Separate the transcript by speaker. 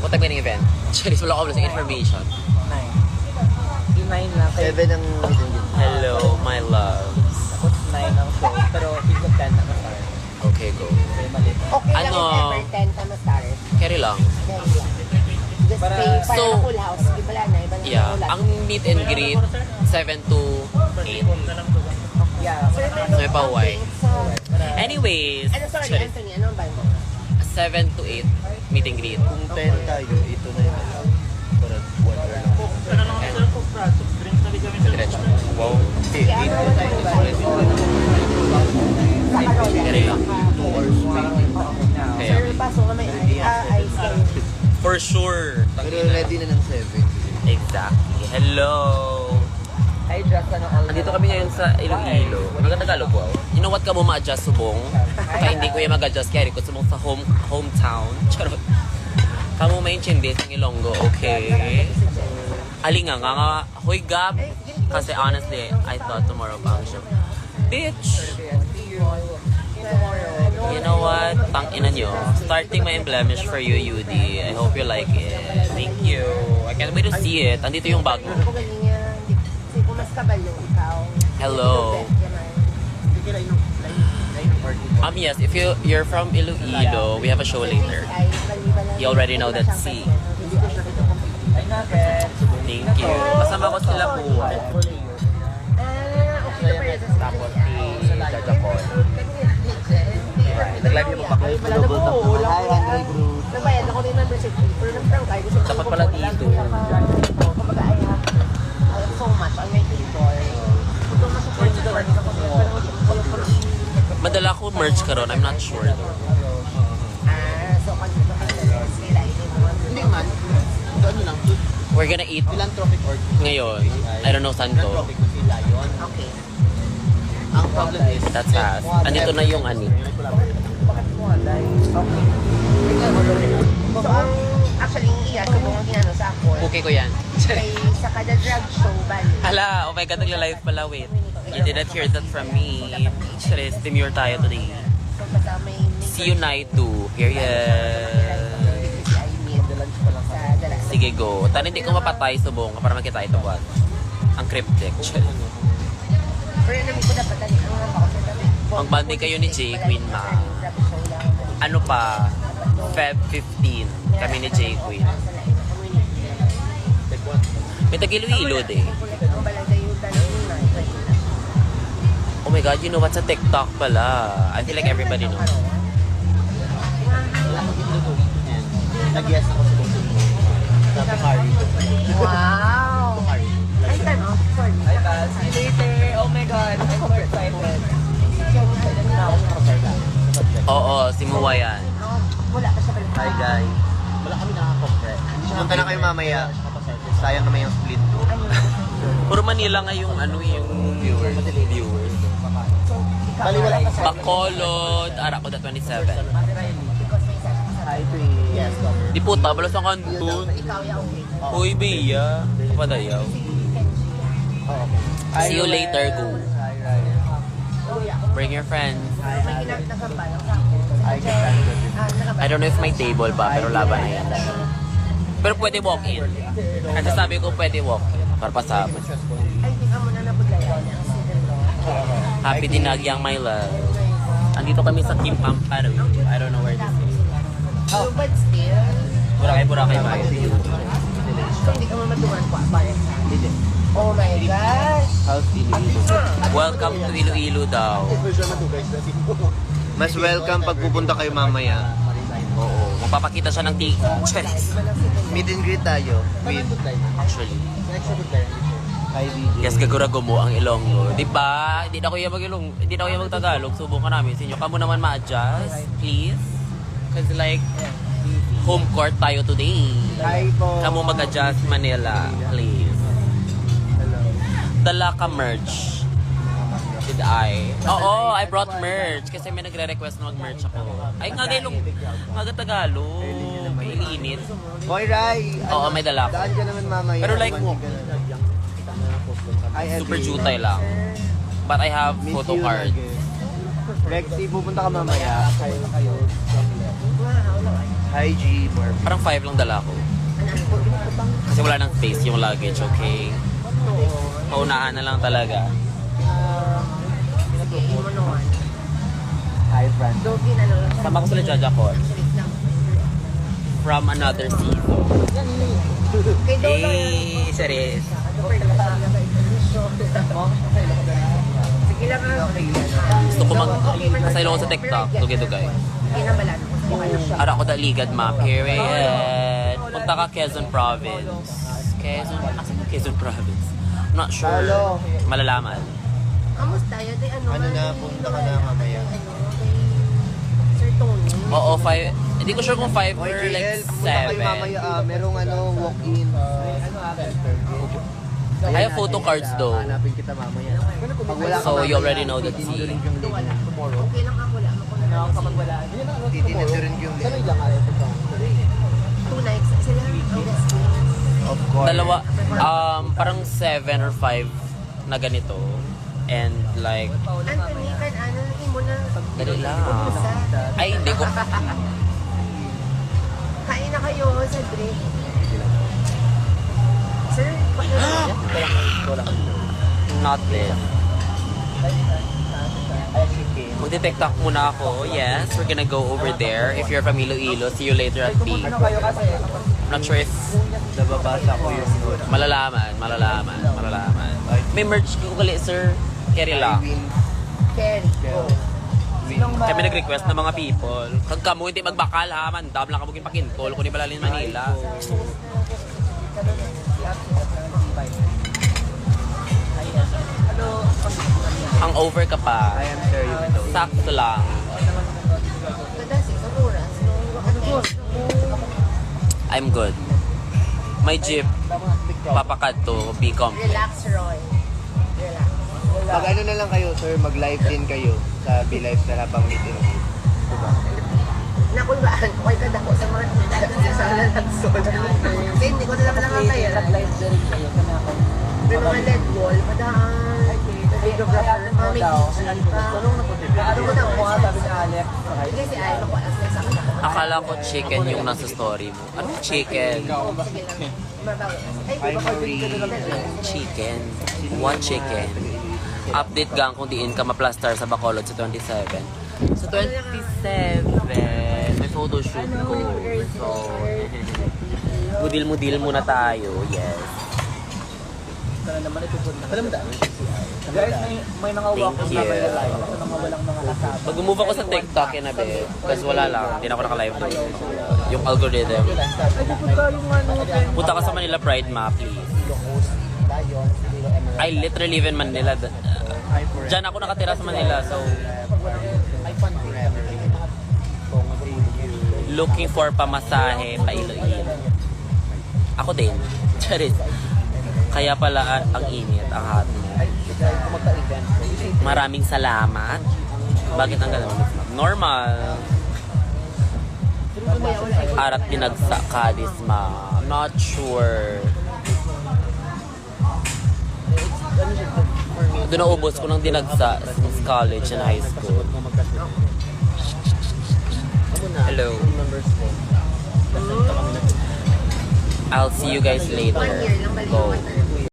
Speaker 1: What time ka ng event? Charis, wala ko sa information.
Speaker 2: 9. Yung 9 lang.
Speaker 3: 7 ang
Speaker 1: Hello, my loves.
Speaker 2: Tapos 9 ang show. Pero feel ko 10 na start.
Speaker 1: Okay, go.
Speaker 2: Very malit.
Speaker 4: Okay lang
Speaker 1: Ano?
Speaker 4: if ever 10 ka ma-start.
Speaker 1: Carry lang.
Speaker 4: Very lang. Just
Speaker 2: Para-
Speaker 4: pay, para
Speaker 1: So,
Speaker 4: na full house. Iba lang na, iba lang
Speaker 1: Yeah,
Speaker 4: na
Speaker 1: ang meet and greet, 7 to 8.
Speaker 2: Yeah.
Speaker 4: Sir,
Speaker 1: So, may pauwi.
Speaker 4: So,
Speaker 1: Anyways,
Speaker 4: ano, sorry,
Speaker 1: Charis,
Speaker 4: Anthony, ano ba mo?
Speaker 1: 7 to 8 meet and greet.
Speaker 3: Kung 10 tayo, ito na yun. Para water lang.
Speaker 1: Diretso. Wow.
Speaker 4: Kaya ano naman tayo ba? Sa Carola.
Speaker 1: Carry lang.
Speaker 3: 2 hours waiting.
Speaker 1: Kaya,
Speaker 4: Sir, paso ka may ice cream.
Speaker 1: for sure.
Speaker 3: Pero ready na ng 7.
Speaker 1: Exactly. Hello.
Speaker 2: Hi, just ano all.
Speaker 1: Andito kami ngayon sa Iloilo. Maganda-Tagalog wow. You know what ka mo ma-adjust subong? Kaya hindi ko yung mag-adjust kaya ko subong sa hometown. Charot. Kamu maintindihan ng Ilonggo, okay? Alinga nga. Hoy Gab. Kasi honestly, I thought tomorrow pa ang show. Bitch! You know what? Tang ina nyo. Starting my blemish for you, Yudi. I hope you like it. Thank you. I can't wait to see it. Andito yung bag mo.
Speaker 4: Ako galing niya. Hindi ko mas kabalo ikaw.
Speaker 1: Hello. Yes, if you're from Iloilo, we have a show later. You already know that. See.
Speaker 2: Hi, Nugget.
Speaker 1: Thank you. Kasama ko sila po. Tapos si Jaja Paul. Nag-live yung
Speaker 4: Ay, wala na po.
Speaker 3: Hi, Andre Cruz.
Speaker 4: Nagbayad ako din ng receipt. Pero nag-prank kayo. Gusto ko
Speaker 1: Dapat pala dito.
Speaker 4: Kumbaga, I have so much on my table. Ito masupport dito.
Speaker 1: Madala ko merch karon. I'm not sure though.
Speaker 4: So kung dito ka sila,
Speaker 3: Hindi man. Ano lang.
Speaker 1: We're gonna eat
Speaker 3: Philanthropic org.
Speaker 1: ngayon. I don't know saan to.
Speaker 3: Philanthropic na sila yun.
Speaker 4: Okay.
Speaker 3: Ang problem is,
Speaker 1: That's us. Andito na yung ani.
Speaker 2: Bakit mo alay? Okay.
Speaker 4: So ang actually yung iya, subong ang ginano sa ako.
Speaker 1: Okay ko yan.
Speaker 4: Kay sa kada drag show, bali.
Speaker 1: Hala, oh my God, nagla-live pala. Wait. You didn't hear that from me. Charis, demure tayo today.
Speaker 4: So kasama yung
Speaker 1: See you night 2. Period. Sige, go. Tan hindi ko mapatay subong para makita ito buwan. Ang cryptic.
Speaker 4: Pero namin ko dapat ang mga bako.
Speaker 1: Magbanding kayo ni J. Queen, ma. Ano pa? Feb 15. Kami ni J. Queen. May tag-ilo-ilo eh. Oh my God, you know what? Sa TikTok pala. I feel like everybody knows.
Speaker 3: wala akong ito to weekend. Nag-yes ako sa kung sabi Harry.
Speaker 4: Wow!
Speaker 3: Harry.
Speaker 4: Ay, time out. Sorry.
Speaker 2: Hi, Val. See you later. Oh my God. I'm so excited.
Speaker 1: Oo, si Muwa yan.
Speaker 4: Wala pa siya pala.
Speaker 3: Hi guys. Wala kami nakaka-compre. Punta na kayo mamaya. Sayang naman yung split.
Speaker 1: Puro Manila nga yung ano yung viewers.
Speaker 3: Bali wala ka sa
Speaker 1: Bacolod, Aracoda 27.
Speaker 3: Hi to yes.
Speaker 1: Di puta, balas ang kantun.
Speaker 4: Ikaw, yeah, okay.
Speaker 1: Uy, Bea. Padayaw. See you later, go. Bring your friends.
Speaker 4: May ginamit ng kampay.
Speaker 1: I don't know if may table pa, pero laban na yan. Pero pwede walk-in. Kasi sabi ko pwede walk-in. Para pasama.
Speaker 4: Ay, hindi ka muna nabudlayan.
Speaker 1: Happy Dinagyang, my love. Andito kami sa Kim Pamparo. I don't know where this is.
Speaker 4: Oh, but still,
Speaker 1: Boracay ba?
Speaker 4: so hindi ka mo matuman pa. Oh my gosh!
Speaker 3: House Iloilo.
Speaker 1: Welcome to Iloilo daw.
Speaker 3: Mas welcome pag pupunta kayo mamaya.
Speaker 1: Oo. Magpapakita siya ng Charis.
Speaker 3: Meet and greet tayo. With
Speaker 1: Actually.
Speaker 3: Hi DJ.
Speaker 1: Yes, gagurago mo ang Ilonggo. Di ba? Hindi na ko yung mag-Ilong. Hindi na ko yung mag-Tagalog. Subukan namin sa inyo. Kamu naman ma-adjust, please. Kasi like, home court tayo today.
Speaker 3: Hi po.
Speaker 1: Kamu mag-adjust Manila, please. Dala ka merch. Did I? Oo, I brought merch. Kasi may nagre-request na mag-merch ako. Ay, nga gailong. Nga Tagalog. Ay, init.
Speaker 3: Boy Rai.
Speaker 1: Oo, may dala ko.
Speaker 3: Daan ka naman mamaya.
Speaker 1: Pero like, super jutay lang. But I have photo cards.
Speaker 3: Lexi, pupunta ka mamaya. Kayo na kayo.
Speaker 4: Wow,
Speaker 3: Hi, G. Barbie.
Speaker 1: Parang 5 lang dala ko. Kasi wala nang space yung luggage, okay? Paunahan na lang talaga.
Speaker 4: Sige, mo naman.
Speaker 3: Hi, friend.
Speaker 4: Dogi na lang.
Speaker 1: Sama ko sila Jajakon. From another season.
Speaker 4: Kay Dolo
Speaker 1: Eh, serious.
Speaker 4: Sige lang nga.
Speaker 1: Gusto ko mag-asaylo ko sa TikTok. Dugay-dugay.
Speaker 4: Kinabalan.
Speaker 1: Ara ko daligad ma, period. Punta ka Quezon Province. Quezon Province. I'm not sure. Malalaman.
Speaker 4: Kamusta yun?
Speaker 3: Ano na, punta ka na mamaya.
Speaker 4: Kay Sir Tony.
Speaker 1: Oo, 5. Hindi ko sure kung 5 or
Speaker 3: Oy,
Speaker 1: like
Speaker 3: JL, pupunta kayo
Speaker 1: 7.
Speaker 3: mamaya. Merong walk-in.
Speaker 1: I have photo cards though.
Speaker 3: Hanapin kita mamaya. Pag wala ka
Speaker 1: So you
Speaker 3: mamaya,
Speaker 1: already know the tea.
Speaker 3: titindurin yung link tomorrow.
Speaker 4: Okay lang ako. Wala ako na kapag wala.
Speaker 3: Titindurin yung link.
Speaker 4: 2 nights. Sila
Speaker 3: Of course.
Speaker 1: Dalawa, parang 7 or 5 na ganito. And like,
Speaker 4: Anthony, ano mo na.
Speaker 1: dali lang. Ay, hindi ko.
Speaker 4: Kain na kayo sa break. Sir,
Speaker 1: Not this. Magde-TikTok muna ako. Yes, we're gonna go over there. If you're from Iloilo, see you later at B. I'm not sure if
Speaker 3: Nababasa ko yung
Speaker 1: malalaman. May merch ko kali, sir. Carry lang.
Speaker 4: Kerry.
Speaker 1: Kami nag-request ng mga people. Kag kamo hindi magbakal ha, mandam lang kamugin pakinkol kung di balalin Manila. Ang over ka pa.
Speaker 3: I am sure you know.
Speaker 1: Sakto lang.
Speaker 4: Kadasi, sa oras.
Speaker 1: I'm good. May jeep. Papakad to. Be comfy.
Speaker 4: Relax, Roy. Relax.
Speaker 3: Mag ano na lang kayo, sir, mag-live din kayo sa Be-Live na habang meeting. Diba?
Speaker 4: Nakulbaan ko kay kadako sa mga sa nalagsod. Kasi hindi ko na naman nakakaya. Nag-live na rin kayo. May mga LED wall, madaan. Videographer, mga may teaching pa. Ano ko na ako, sabi ni Alex. Hindi si Ay, naku, alas na sa akin ako.
Speaker 1: Akala ko chicken yung nasa story mo. Anong chicken?
Speaker 4: Sige lang. Mabawi.
Speaker 3: Hi, Marie.
Speaker 1: Chicken. One chicken. Update gang kung diin ka ma-plaster sa Bacolod sa 27. Sa 27, may photoshoot ko. So, mudil-mudil muna tayo. Yes.
Speaker 2: Guys, may mga
Speaker 1: Thank you. Pag move ako sa TikTok, inabi. Kasi wala lang. Hindi na ako naka-live doon. Yung algorithm. Punta ka sa Manila Pride Map, please. I literally live in Manila. Diyan ako nakatira sa Manila. So, looking for pamasahe pa Iloilo. Ako din. Charis. Kaya pala ang init, ang hot mo. Maraming salamat. Bakit ang gano'n? Normal. Arat binagsa ka this ma. Not sure. Doon naubos ko ng dinagsa since college and high school. Hello. I'll see you guys later.
Speaker 4: One year lang balik
Speaker 1: Go.
Speaker 4: yung